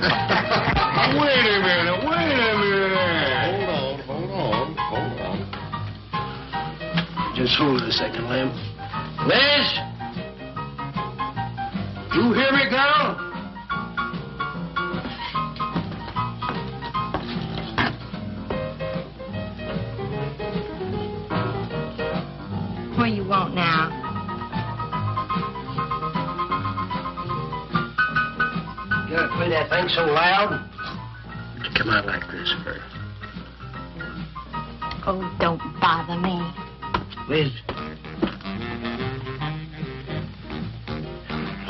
Wait a minute. Hold on. Just hold it a second, Lem. Liz? You hear me, girl? What do you want now? You gotta play that thing so loud. Come out like this, Fur. Oh, don't bother me. Liz.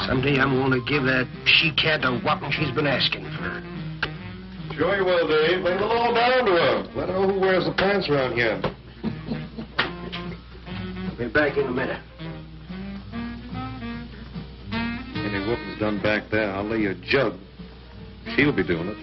Someday I'm gonna give that she-cat the whopping she's been asking for. Sure you will, Dave. Lay it all down to her. Let her know who wears the pants around here. I'll be back in a minute. Any whooping's done back there, I'll lay you a jug. She'll be doing it.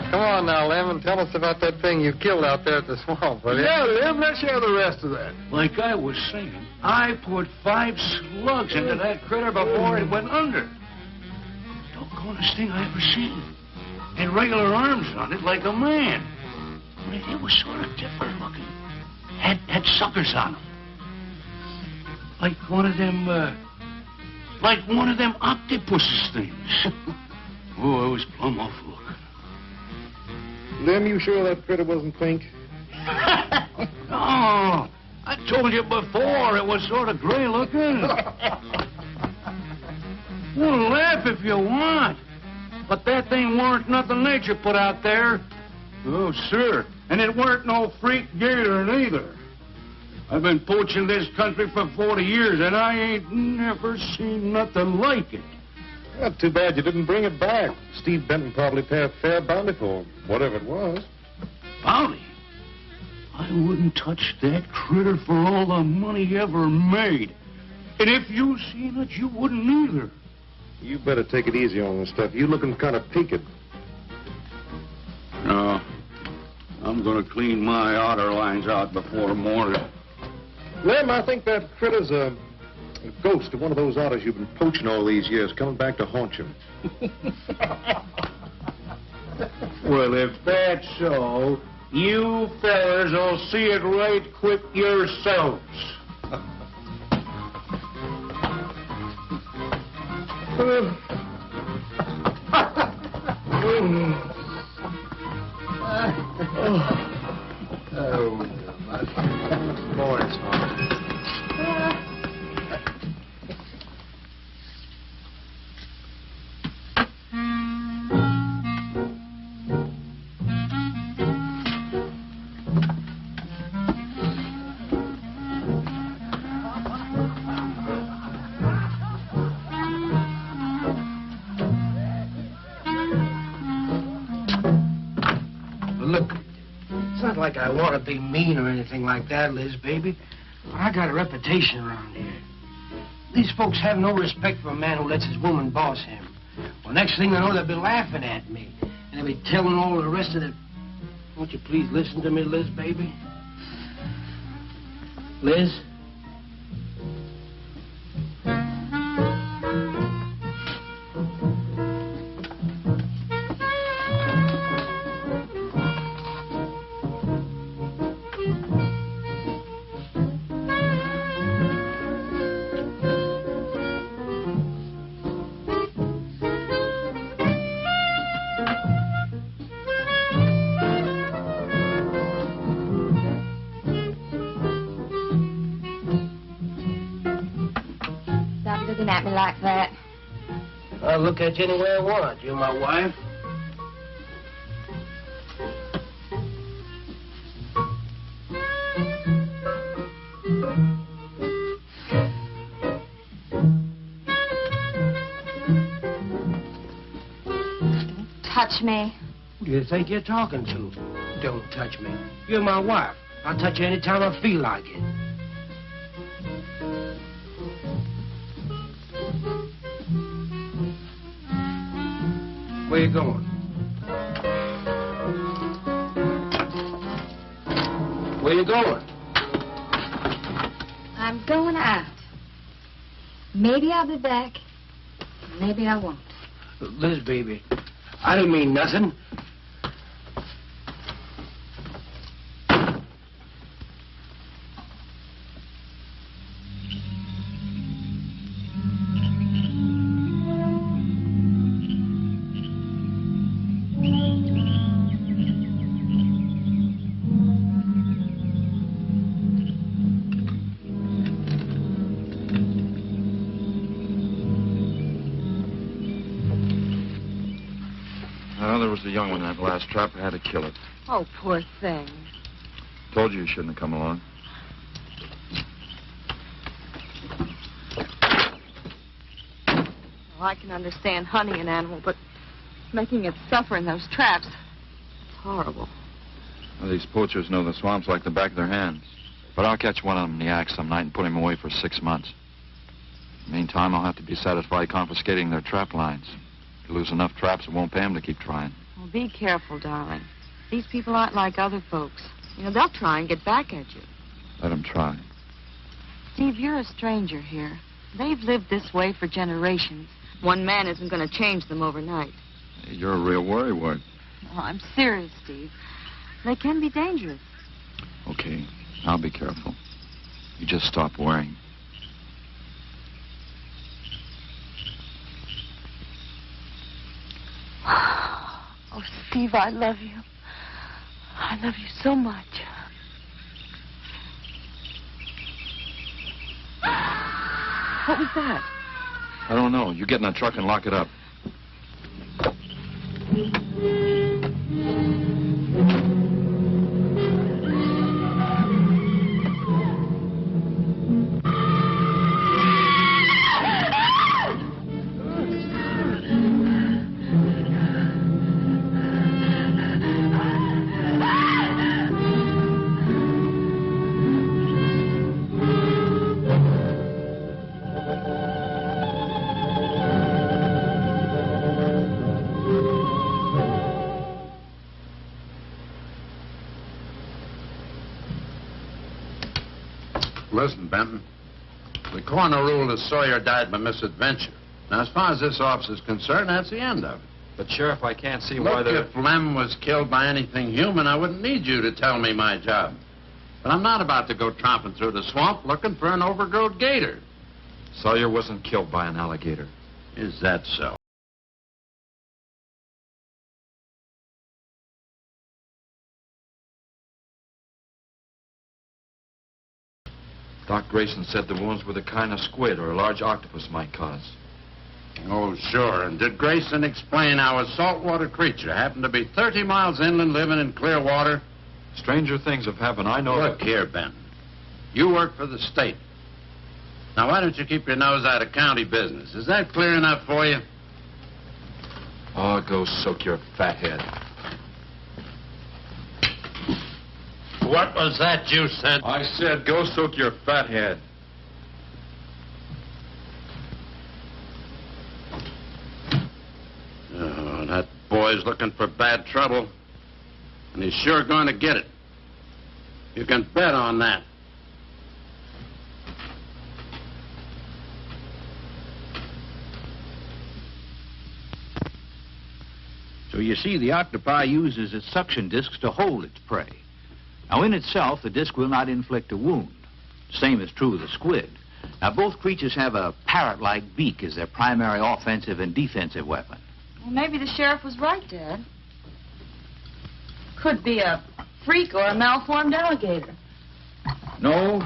Come on now, Lem, and tell us about that thing you killed out there at the swamp, will you? Yeah, Lem, let's hear the rest of that. Like I was saying, I put 5 slugs into that critter before it went under. Doggonest thing I ever seen. Had regular arms on it like a man. But it was sort of different looking. Had suckers on them. Like one of them octopuses things. Oh, it was plumb off looking. Lem, you sure that critter wasn't pink? No, I told you before it was sort of gray looking. Well, laugh if you want. But that thing weren't nothing nature put out there. Oh, sir. And it weren't no freak gator neither. I've been poaching this country for 40 years, and I ain't never seen nothing like it. Well, too bad you didn't bring it back. Steve Benton probably paid a fair bounty for whatever it was. Bounty? I wouldn't touch that critter for all the money he ever made. And if you seen it, you wouldn't either. You better take it easy on this stuff. You looking kind of peaked. No. I'm going to clean my otter lines out before morning. Lem, I think that critter's a ghost of one of those otters you've been poaching all these years, coming back to haunt you. Well, if that's so, you fellers will see it right quick yourselves. Morning, son. Look, it's not like I want to be mean or anything like that, Liz, baby. But I got a reputation around here. These folks have no respect for a man who lets his woman boss him. Well, next thing they know, they'll be laughing at me. And they'll be telling all the rest of the... Won't you please listen to me, Liz, baby? Liz? Looking at me like that. I'll look at you any way I want. You're my wife. Don't touch me. Who do you think you're talking to? Don't touch me. You're my wife. I'll touch you any time I feel like it. Where you going? Where you going? I'm going out. Maybe I'll be back. Maybe I won't. Liz, baby, I didn't mean nothing. Well, there was a young one in that last trap. I had to kill it. Oh, poor thing. Told you shouldn't have come along. Well, I can understand hunting an animal, but making it suffer in those traps, it's horrible. Well, these poachers know the swamps like the back of their hands. But I'll catch one of them in the act some night and put him away for 6 months. Meantime, I'll have to be satisfied confiscating their trap lines. If you lose enough traps, it won't pay them to keep trying. Well, be careful, darling. These people aren't like other folks. You know, they'll try and get back at you. Let them try. Steve, you're a stranger here. They've lived this way for generations. One man isn't going to change them overnight. You're a real worrywart. Oh, I'm serious, Steve. They can be dangerous. Okay, I'll be careful. You just stop worrying. Oh, Steve, I love you. I love you so much. What was that? I don't know. You get in that truck and lock it up. Listen, Benton. The coroner ruled that Sawyer died by misadventure. Now, as far as this officer's concerned, that's the end of it. But, Sheriff, I can't see why Look, they're... if Lem was killed by anything human, I wouldn't need you to tell me my job. But I'm not about to go tromping through the swamp looking for an overgrown gator. Sawyer wasn't killed by an alligator. Is that so? Doc Grayson said the wounds were the kind of squid or a large octopus might cause. Oh, sure. And did Grayson explain how a saltwater creature happened to be 30 miles inland living in clear water? Stranger things have happened. I know Look that... here, Benton. You work for the state. Now, why don't you keep your nose out of county business? Is that clear enough for you? Oh, go soak your fat head. What was that you said? I said go soak your fat head. Oh, that boy's looking for bad trouble. And he's sure going to get it. You can bet on that. So you see, the octopi uses its suction discs to hold its prey. Now, in itself, the disc will not inflict a wound. Same is true of the squid. Now, both creatures have a parrot-like beak as their primary offensive and defensive weapon. Well, maybe the sheriff was right, Dad. Could be a freak or a malformed alligator. No,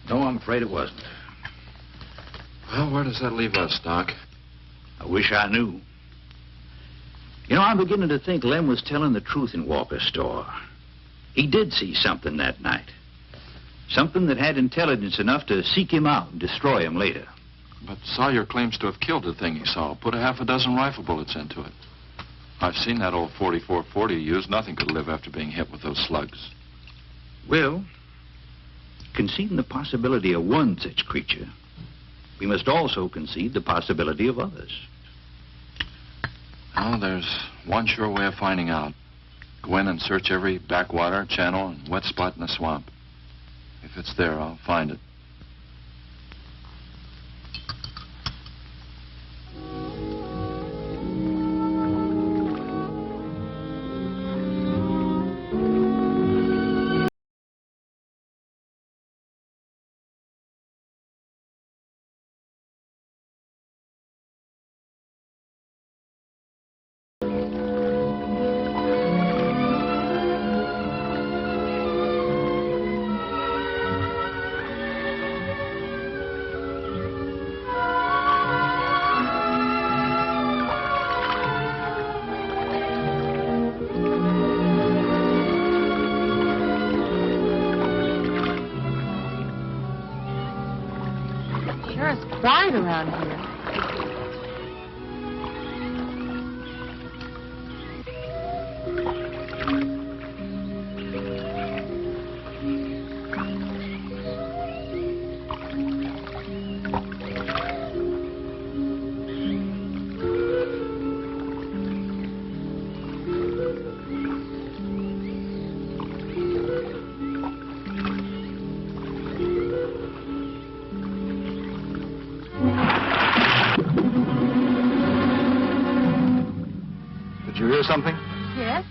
I'm afraid it wasn't. Well, where does that leave us, Doc? I wish I knew. You know, I'm beginning to think Lem was telling the truth in Walker's store. He did see something that night. Something that had intelligence enough to seek him out and destroy him later. But Sawyer claims to have killed the thing he saw. Put a half a dozen rifle bullets into it. I've seen that old 44-40 used. Nothing could live after being hit with those slugs. Well, conceding the possibility of one such creature, we must also concede the possibility of others. Well, there's one sure way of finding out. Go in and search every backwater, channel, and wet spot in the swamp. If it's there, I'll find it. quiet around here. Did you hear something? Yes?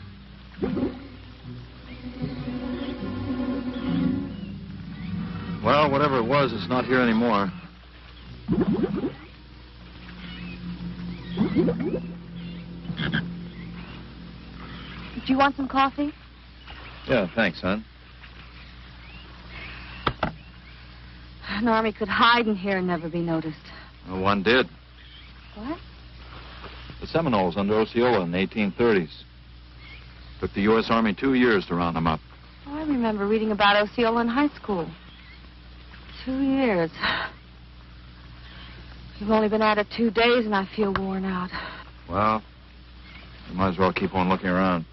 Well, whatever it was, it's not here anymore. Do you want some coffee? Yeah, thanks, son. An army could hide in here and never be noticed. Well, one did. What? The Seminoles under Osceola in the 1830s. Took the U.S. Army 2 years to round them up. Oh, I remember reading about Osceola in high school. 2 years. You've only been at it 2 days, and I feel worn out. Well, you might as well keep on looking around.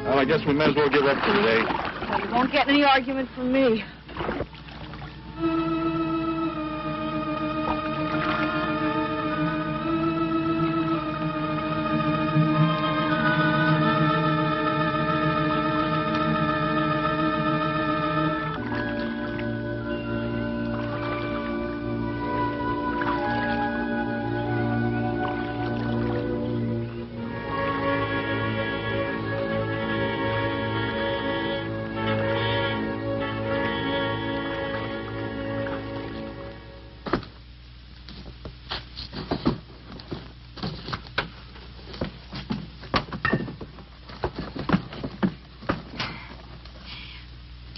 Well, I guess we may as well give up for today. Well, you won't get any argument from me.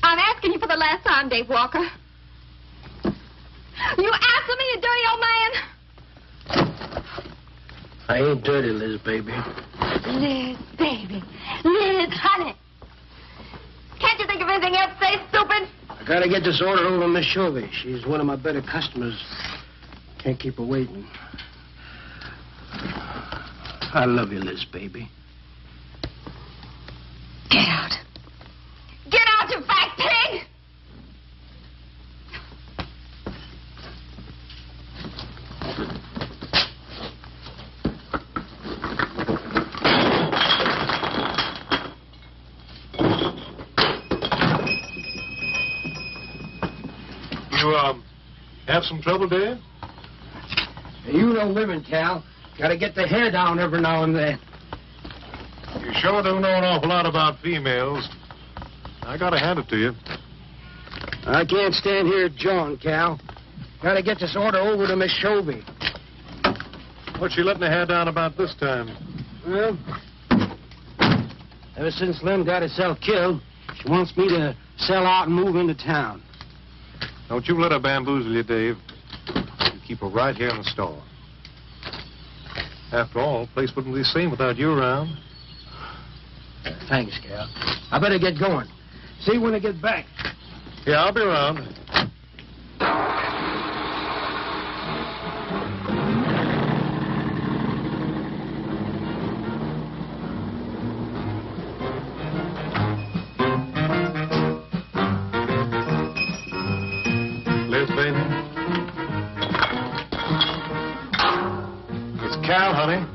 I'm asking you for the last time, Dave Walker. You answer me, you dirty old man. I ain't dirty, Liz, baby. Liz, baby. Liz, honey. Can't you think of anything else to say, stupid? I gotta get this order over to Miss Shovey. She's one of my better customers. Can't keep her waiting. I love you, Liz, baby. Get out. Get out, you fat pig! You, have some trouble, Dave? You know women, Cal. Gotta get the hair down every now and then. You sure do know an awful lot about females. I gotta hand it to you. I can't stand here jawing, Cal. Gotta get this order over to Miss Shovey. What's she letting her hair down about this time? Well, ever since Lem got herself killed, she wants me to sell out and move into town. Don't you let her bamboozle you, Dave. You keep her right here in the store. After all, the place wouldn't be the same without you around. Thanks, Cal. I better get going. See you when I get back. Yeah, I'll be around. Liz, baby. It's Cal, honey.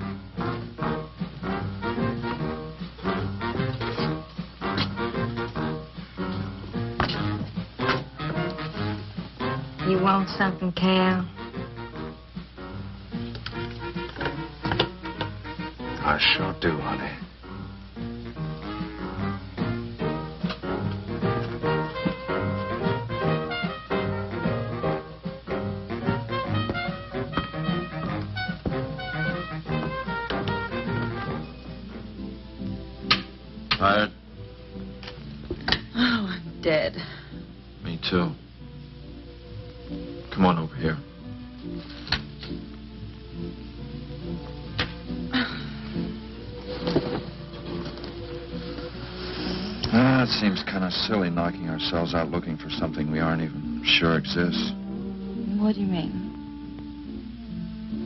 You want something, Cal? I sure do, honey. Tired? Oh, I'm dead. Me too. Come on over here. It seems kind of silly knocking ourselves out looking for something we aren't even sure exists. What do you mean?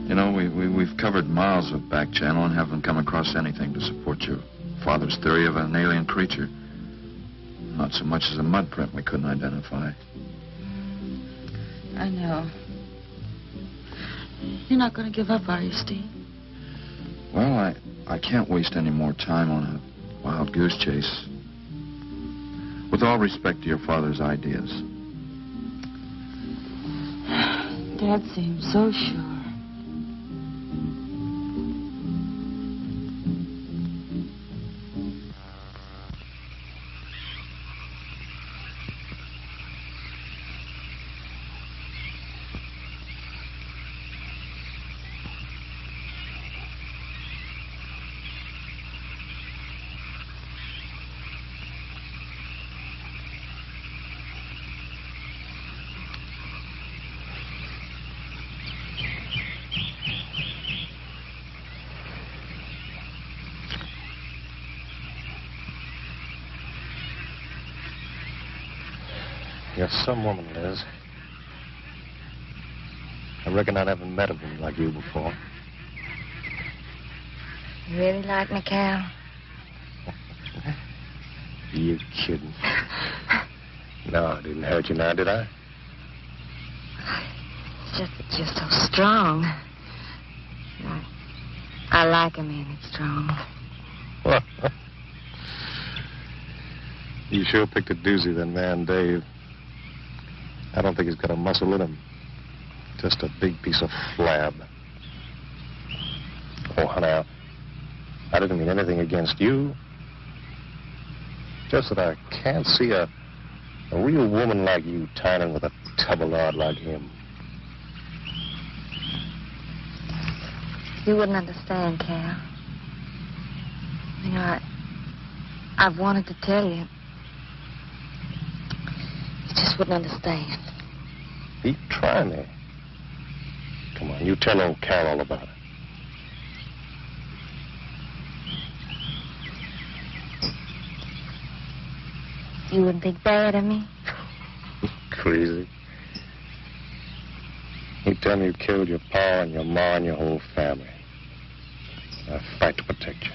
You know, we've covered miles of back channel and haven't come across anything to support your father's theory of an alien creature. Not so much as a mud print we couldn't identify. I know. You're not going to give up, are you, Steve? Well, I can't waste any more time on a wild goose chase. With all respect to your father's ideas. Dad seems so sure. You're some woman, Liz. I reckon I never met a woman like you before. You really like me, Cal? You kidding? No, I didn't hurt you now, did I? It's just that you're so strong. I like a man that's strong. You sure picked a doozy, that man, Dave. I don't think he's got a muscle in him. Just a big piece of flab. Oh, now, I didn't mean anything against you. Just that I can't see a real woman like you tying with a tubby-lard like him. You wouldn't understand, Cal. You know, I've wanted to tell you. You just wouldn't understand. Pete, try me. Come on, you tell old Cal all about it. You wouldn't think bad of me? Crazy. You tell me you killed your pa and your ma and your whole family. I fight to protect you.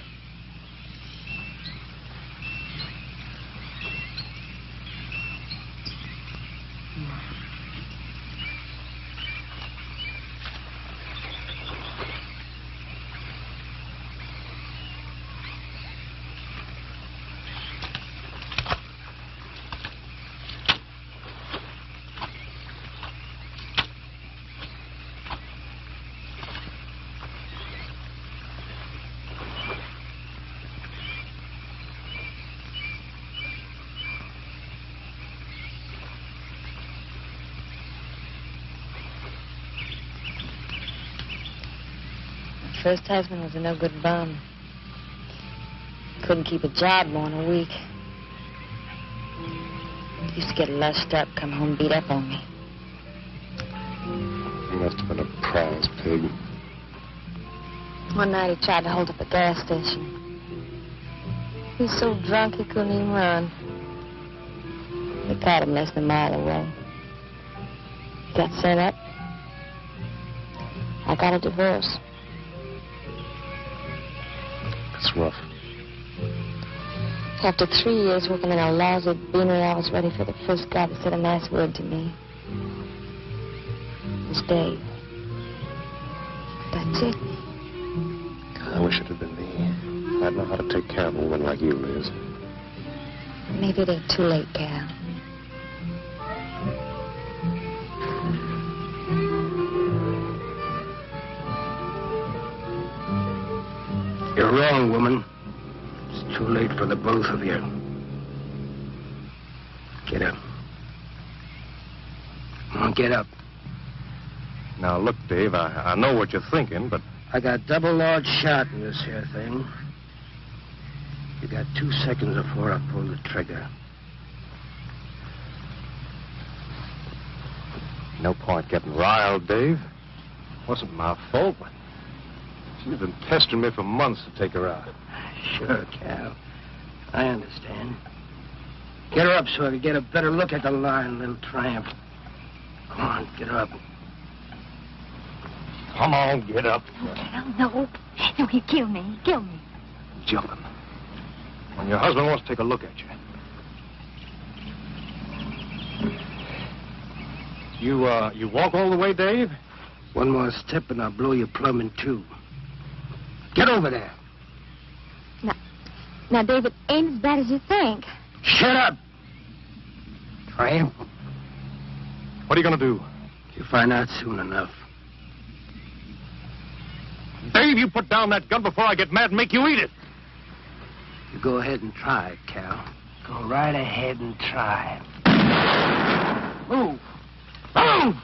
First husband was a no-good bum. Couldn't keep a job more than a week. Used to get lushed up, come home beat up on me. He must have been a prize pig. One night he tried to hold up a gas station. He was so drunk he couldn't even run. They caught him less than a mile away. He got sent up. I got a divorce. It's rough. After 3 years working in a lousy beanery, I was ready for the first guy that said a nice word to me. It was Dave. That's it. I wish it had been me. I'd know how to take care of a woman like you, Liz. Maybe it ain't too late, Cal. You're wrong, woman. It's too late for the both of you. Get up. Come on, get up. Now, look, Dave, I know what you're thinking, but... I got double large shot in this here thing. You got 2 seconds before I pull the trigger. No point getting riled, Dave. Wasn't my fault. She's been pestering me for months to take her out. Sure, Cal. I understand. Get her up so I can get a better look at the line, little tramp. Come on, get her up. Come on, get up. Cal, no. No, he'd kill me. He'd kill me. Jumping. When your husband wants to take a look at you. You walk all the way, Dave? One more step and I'll blow you plumb in two. Get over there. Now, David, ain't as bad as you think. Shut up! Tramp. What are you going to do? You'll find out soon enough. Dave, you put down that gun before I get mad and make you eat it. You go ahead and try it, Cal. Go right ahead and try it. Move! Move!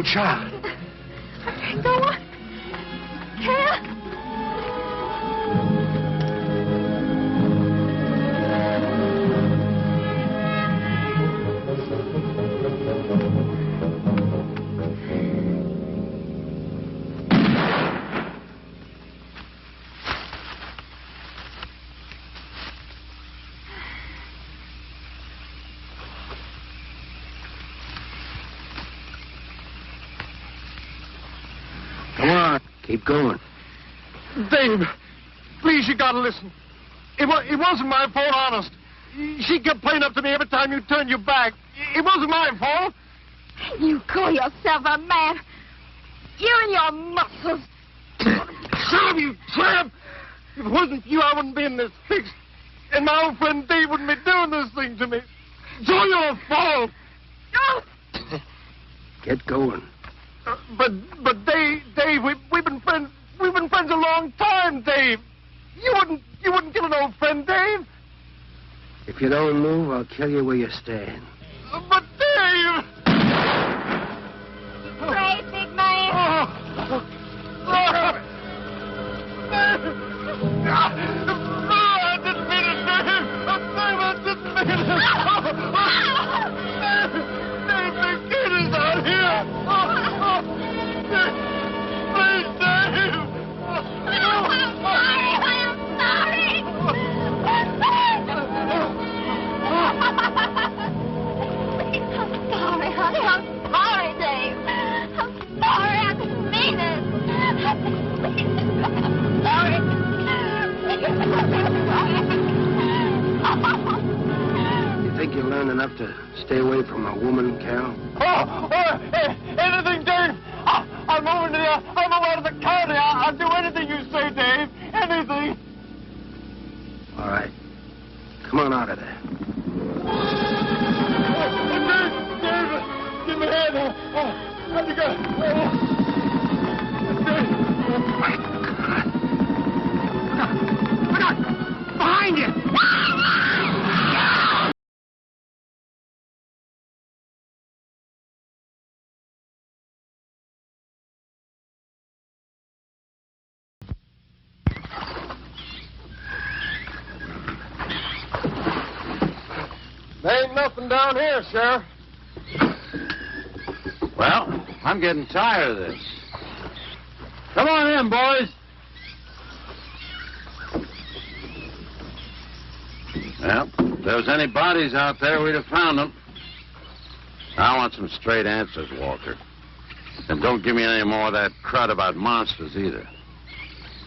Child. Go on. Cal. Keep going. Dave, please, you gotta listen. It wasn't my fault, honest. She kept playing up to me every time you turned your back. It wasn't my fault. You call yourself a man. You and your muscles. Shut you tramp! If it wasn't for you, I wouldn't be in this fix. And my old friend Dave wouldn't be doing this thing to me. It's all your fault. Get going. But Dave, we've been friends. We've been friends a long time, Dave. You wouldn't kill an old friend, Dave. If you don't move, I'll kill you where you stand. But Dave. Pray, big man. I didn't mean it, Dave. I didn't mean it. Dave, the kid is out here. Please, Dave. I'm sorry. Honey. I'm sorry, Dave. I'm sorry. I didn't mean it. I'm sorry. You think you learned enough to stay away from a woman, Cal? Anything, Dave. I'll move out of the county. I'll do anything you say, Dave. anything. All right. Come on out of there. Dave, give me a hand. How'd you go? Dave. My God. Look out. Behind you. There ain't nothing down here, Sheriff. Well, I'm getting tired of this. Come on in, boys. Well, if there was any bodies out there, we'd have found them. I want some straight answers, Walker. And don't give me any more of that crud about monsters either.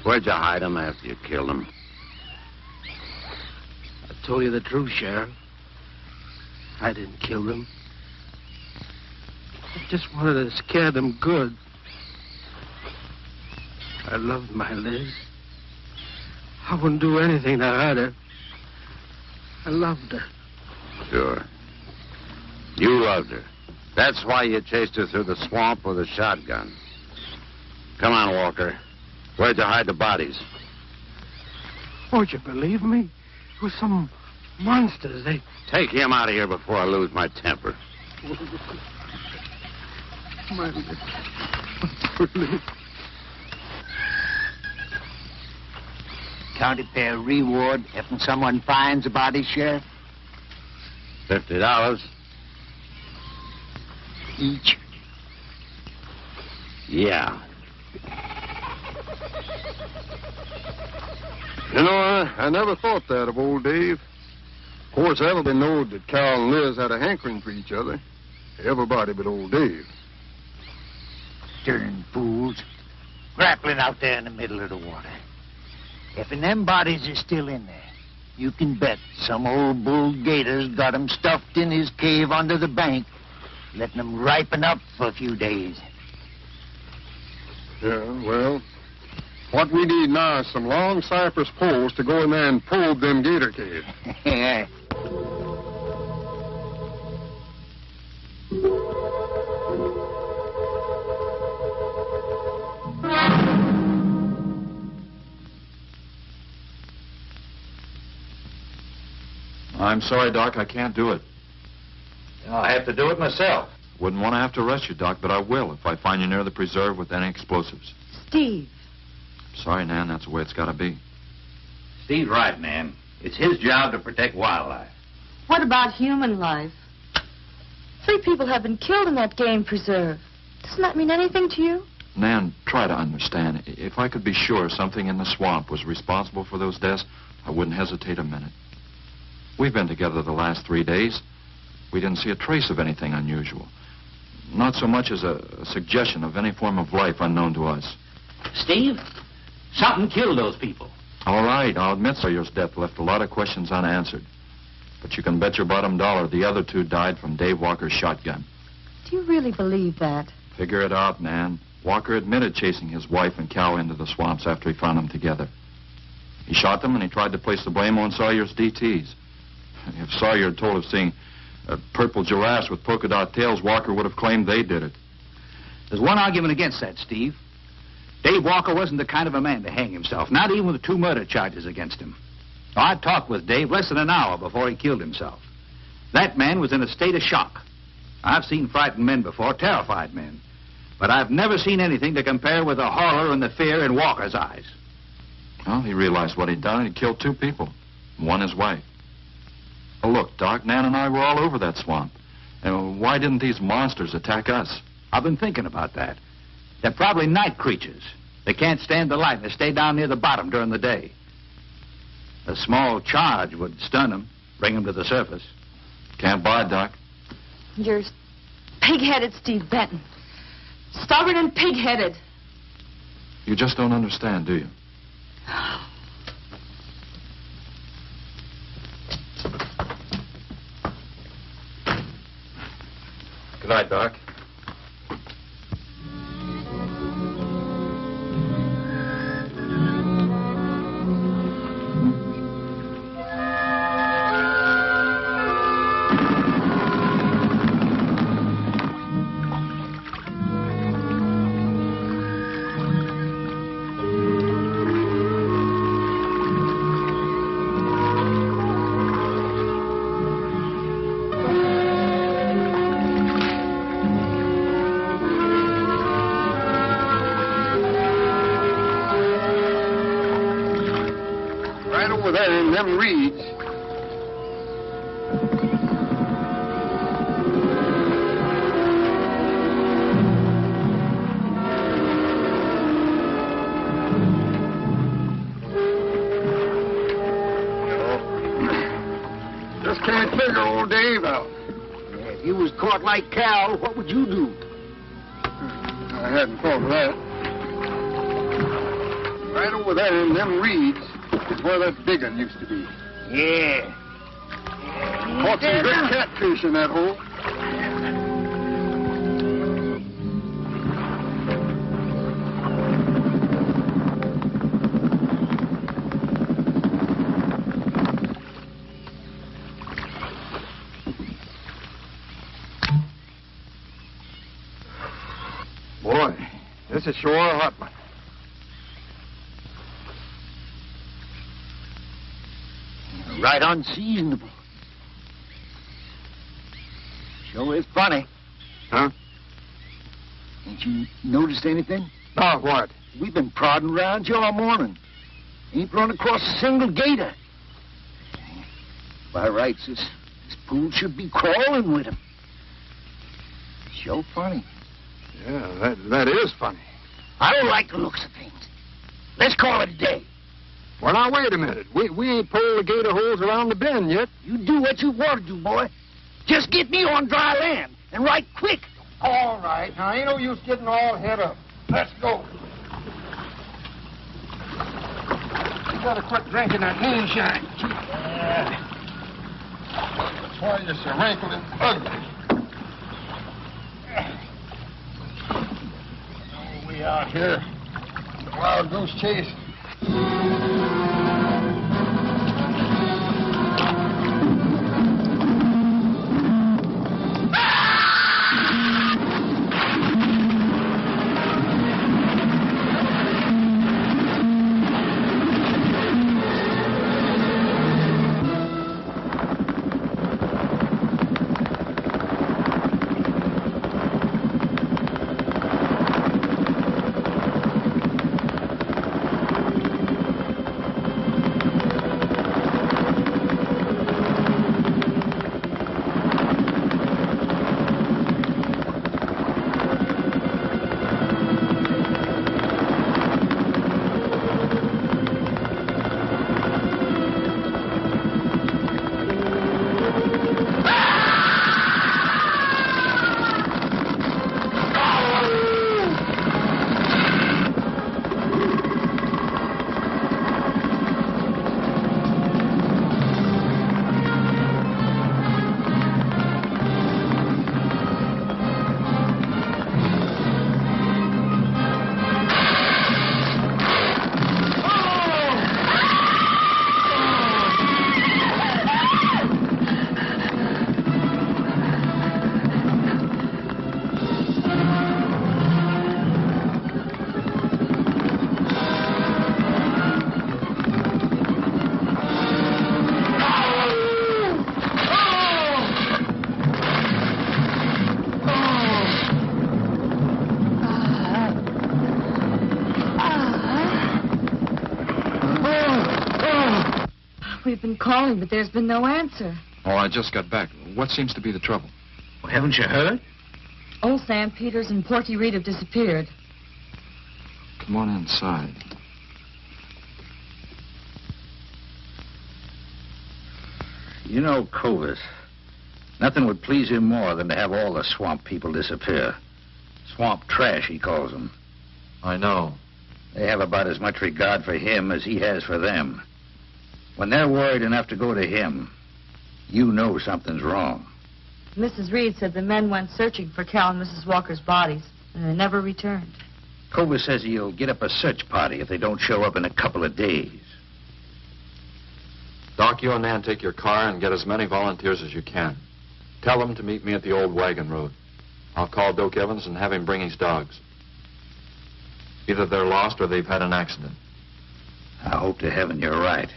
Where'd you hide them after you killed them? I told you the truth, Sheriff. I didn't kill them. I just wanted to scare them good. I loved my Liz. I wouldn't do anything to hurt her. I loved her. Sure. You loved her. That's why you chased her through the swamp with a shotgun. Come on, Walker. Where'd you hide the bodies? Won't you believe me? It was some monsters. They... Take him out of here before I lose my temper. My Liz. County fair reward if someone finds a body, Sheriff? $50. Each. Yeah. You know, I never thought that of old Dave. Of course, everybody knowed that Cal and Liz had a hankering for each other. Everybody but old Dave. Darn fools. Grappling out there in the middle of the water. If them bodies are still in there, you can bet some old bull gator's got 'em stuffed in his cave under the bank, letting 'em ripen up for a few days. Yeah, well, what we need now is some long cypress poles to go in there and probe them gator caves. I'm sorry, Doc, I can't do it. I have to do it myself. Wouldn't want to have to arrest you, Doc, but I will if I find you near the preserve with any explosives. Steve. Sorry, Nan, that's the way it's got to be. Steve's right, Nan. It's his job to protect wildlife. What about human life? 3 people have been killed in that game preserve. Doesn't that mean anything to you? Nan, try to understand. If I could be sure something in the swamp was responsible for those deaths, I wouldn't hesitate a minute. We've been together the last 3 days. We didn't see a trace of anything unusual. Not so much as a suggestion of any form of life unknown to us. Steve, something killed those people. All right, I'll admit Sawyer's death left a lot of questions unanswered. But you can bet your bottom dollar the other 2 died from Dave Walker's shotgun. Do you really believe that? Figure it out, Nan. Walker admitted chasing his wife and cow into the swamps after he found them together. He shot them and he tried to place the blame on Sawyer's DTs. If Sawyer had told of seeing purple giraffes with polka dot tails, Walker would have claimed they did it. There's one argument against that, Steve. Dave Walker wasn't the kind of a man to hang himself, not even with 2 murder charges against him. I talked with Dave less than an hour before he killed himself. That man was in a state of shock. I've seen frightened men before, terrified men. But I've never seen anything to compare with the horror and the fear in Walker's eyes. Well, he realized what he'd done. He'd killed 2 people, one his wife. Well, look, Doc, Nan and I were all over that swamp. And why didn't these monsters attack us? I've been thinking about that. They're probably night creatures. They can't stand the light and they stay down near the bottom during the day. A small charge would stun them, bring them to the surface. Can't buy, Doc. You're pig-headed, Steve Benton. Stubborn and pig-headed. You just don't understand, do you? Good night, Doc. in them reeds. Just can't figure old Dave out. If you was caught like Cal, what would you do? I hadn't thought of that. Right over there in them reeds is where that big one used to be. Yeah. Caught some good catfish in that hole. Boy, this is sure a hot one. Right unseasonable. Sure is funny. Huh? Ain't you noticed anything? Oh, what? We've been prodding around you all morning. Ain't run across a single gator. By rights, this pool should be crawling with 'em. Sure funny. Yeah, that is funny. I don't like the looks of things. Let's call it a day. Well, now, wait a minute. We ain't pulled the gator holes around the bend yet. You do what you want to do, boy. Just get me on dry land, and right quick. All right. Now, ain't no use getting all head up. Let's go. You gotta quit drinking that moonshine. That's why you're so wrinkled and ugly. We out here. Wild goose chase. We've been calling, but there's been no answer. Oh, I just got back. What seems to be the trouble? Well, haven't you heard? Old Sam Peters and Porky Reed have disappeared. Come on inside. You know, Clovis, nothing would please him more than to have all the swamp people disappear. Swamp trash, he calls them. I know. They have about as much regard for him as he has for them. When they're worried enough to go to him, you know something's wrong. Mrs. Reed said the men went searching for Cal and Mrs. Walker's bodies, and they never returned. Clovis says he'll get up a search party if they don't show up in a couple of days. Doc, you and Nan take your car and get as many volunteers as you can. Tell them to meet me at the old wagon road. I'll call Doak Evans and have him bring his dogs. Either they're lost or they've had an accident. I hope to heaven you're right.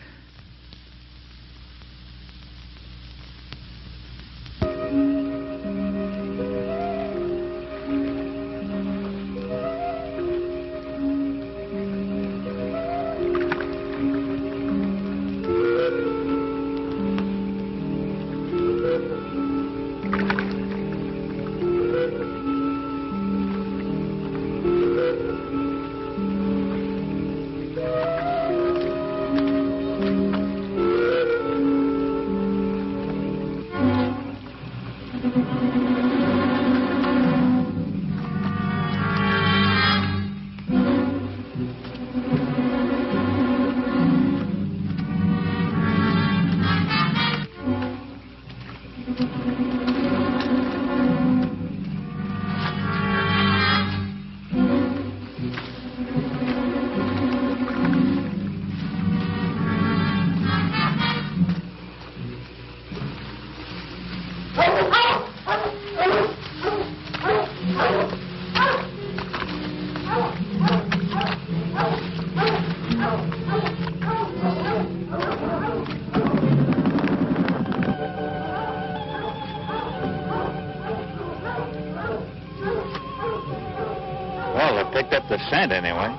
Well, they picked up the scent anyway.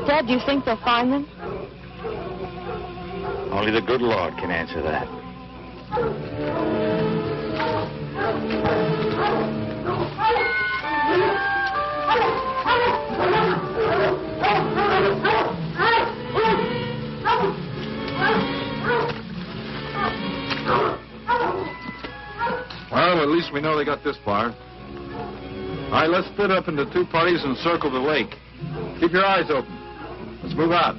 Dad, do you think they'll find them? Only the good Lord can answer that. Well, at least we know they got this far. All right, let's split up into two parties and circle the lake. Keep your eyes open. Let's move out.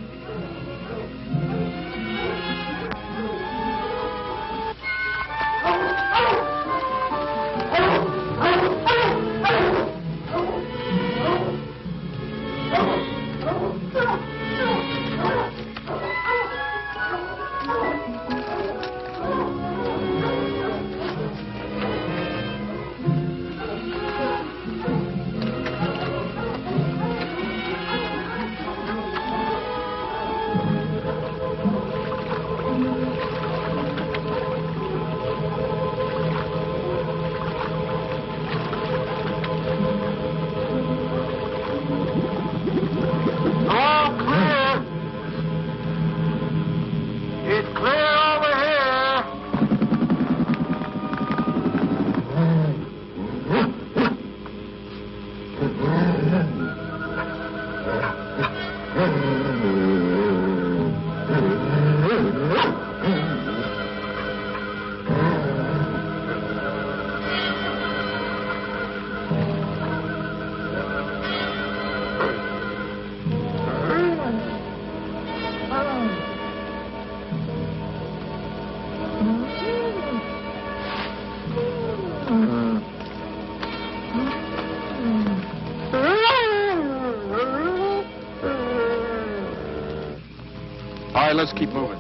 All right, let's keep moving.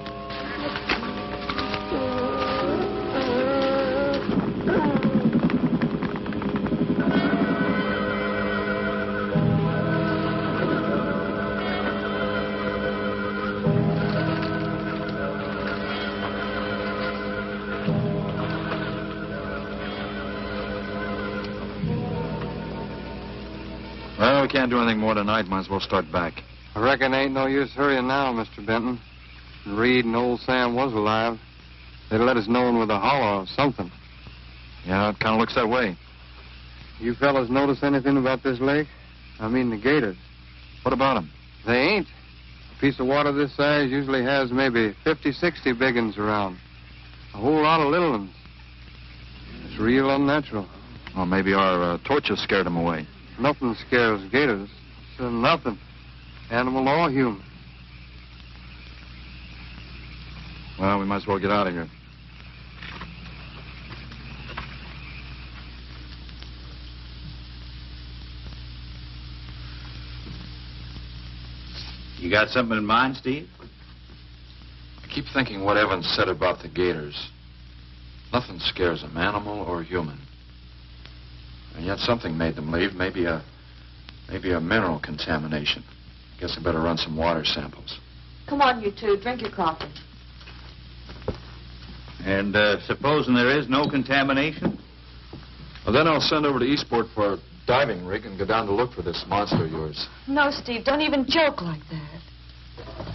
Well, we can't do anything more tonight. Might as well start back. I reckon ain't no use hurrying now, Mr. Benton. Reed and old Sam was alive. They'd let us know with a holler or something. Yeah, it kind of looks that way. You fellas notice anything about this lake? I mean the gators. What about them? They ain't. A piece of water this size usually has maybe 50, 60 big uns around. A whole lot of little ones. It's real unnatural. Well, maybe our torches scared them away. Nothing scares gators. So nothing. Animal or human. Well, we might as well get out of here. You got something in mind, Steve? I keep thinking what Evans said about the gators. Nothing scares them, animal or human. And yet something made them leave. Maybe a mineral contamination. Guess I better run some water samples. Come on, you two. Drink your coffee. And supposing there is no contamination? Well, then I'll send over to Eastport for a diving rig and go down to look for this monster of yours. No, Steve, don't even joke like that.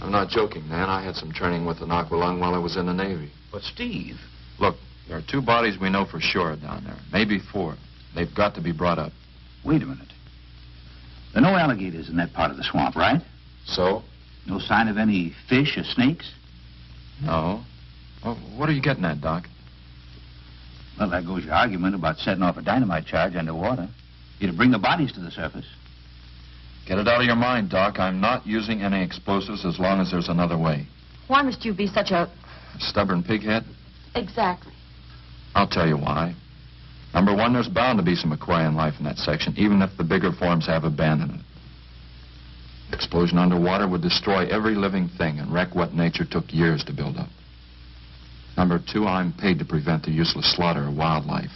I'm not joking, Nan. I had some training with an aqualung while I was in the Navy. But, Steve... Look, there are 2 bodies we know for sure down there. Maybe 4. They've got to be brought up. Wait a minute. There are no alligators in that part of the swamp, right? So? No sign of any fish or snakes? No. Well, what are you getting at, Doc? Well, there goes your argument about setting off a dynamite charge underwater. It'll bring the bodies to the surface. Get it out of your mind, Doc. I'm not using any explosives as long as there's another way. Why must you be such a... Stubborn pighead? Exactly. I'll tell you why. Number one, there's bound to be some aquarium life in that section, even if the bigger forms have abandoned it. Explosion underwater would destroy every living thing and wreck what nature took years to build up. Number two, I'm paid to prevent the useless slaughter of wildlife.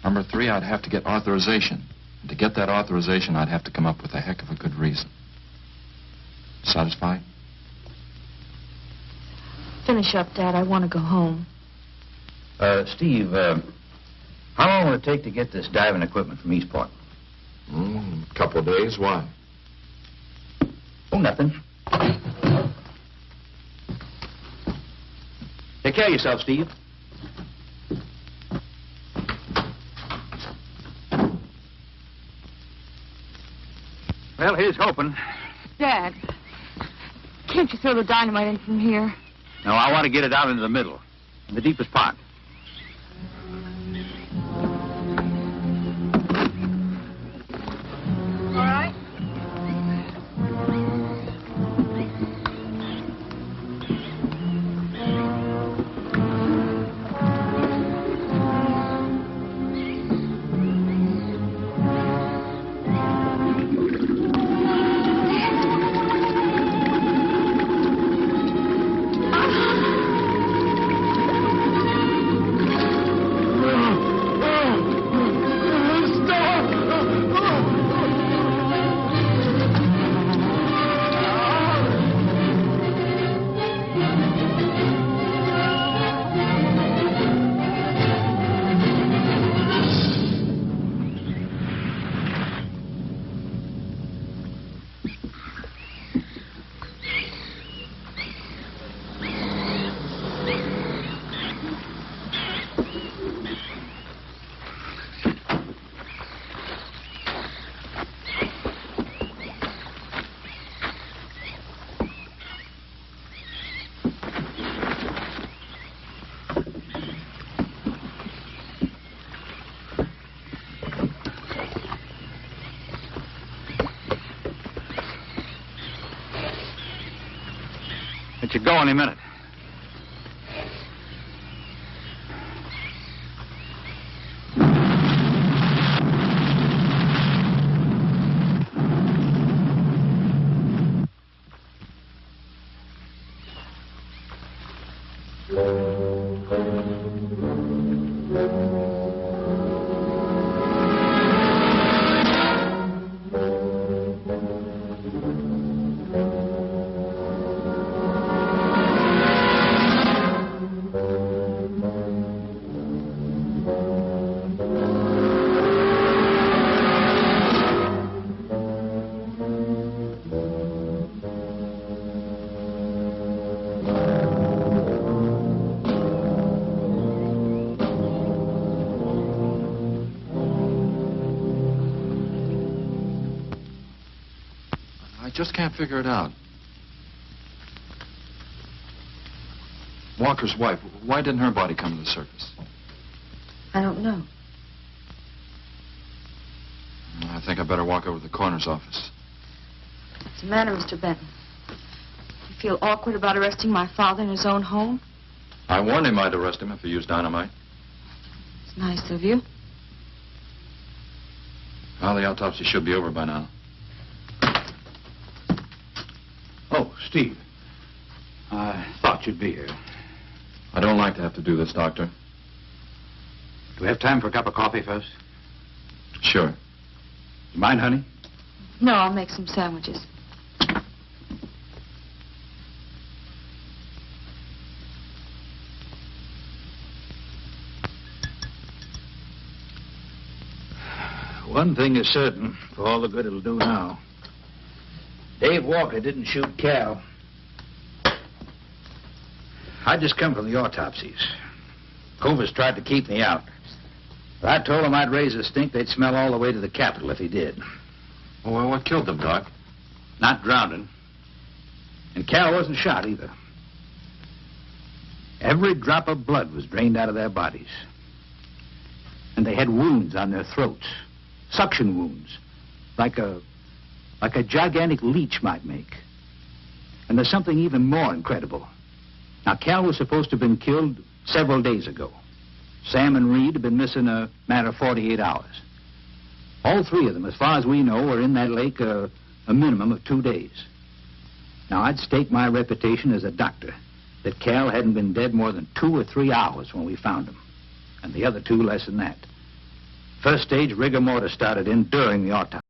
Number three, I'd have to get authorization. And to get that authorization, I'd have to come up with a heck of a good reason. Satisfied? Finish up, Dad. I want to go home. Steve, how long will it take to get this diving equipment from Eastport? A couple of days. Why? Oh, nothing. Take care of yourself, Steve. Well, here's hoping. Dad, can't you throw the dynamite in from here? No, I want to get it out into the middle, in the deepest part. All right. Let you go any minute. I just can't figure it out. Walker's wife, why didn't her body come to the surface? I don't know. I think I better walk over to the coroner's office. What's the matter, Mr. Benton? You feel awkward about arresting my father in his own home? I warned him I'd arrest him if he used dynamite. It's nice of you. Well, the autopsy should be over by now. Oh, Steve. I thought you'd be here. I don't like to have to do this, Doctor. Do we have time for a cup of coffee first? Sure. You mind, honey? No, I'll make some sandwiches. One thing is certain, for all the good it'll do now. Dave Walker didn't shoot Cal. I just come from the autopsies. Covers tried to keep me out. But I told him I'd raise a stink they'd smell all the way to the Capitol if he did. Well, what killed them, Doc? Not drowning. And Cal wasn't shot either. Every drop of blood was drained out of their bodies. And they had wounds on their throats. Suction wounds. Like a gigantic leech might make. And there's something even more incredible. Now, Cal was supposed to have been killed several days ago. Sam and Reed have been missing a matter of 48 hours. All three of them, as far as we know, were in that lake a minimum of 2 days. Now, I'd stake my reputation as a doctor that Cal hadn't been dead more than 2 or 3 hours when we found him, and the other two less than that. First stage rigor mortis started in during the autopsy.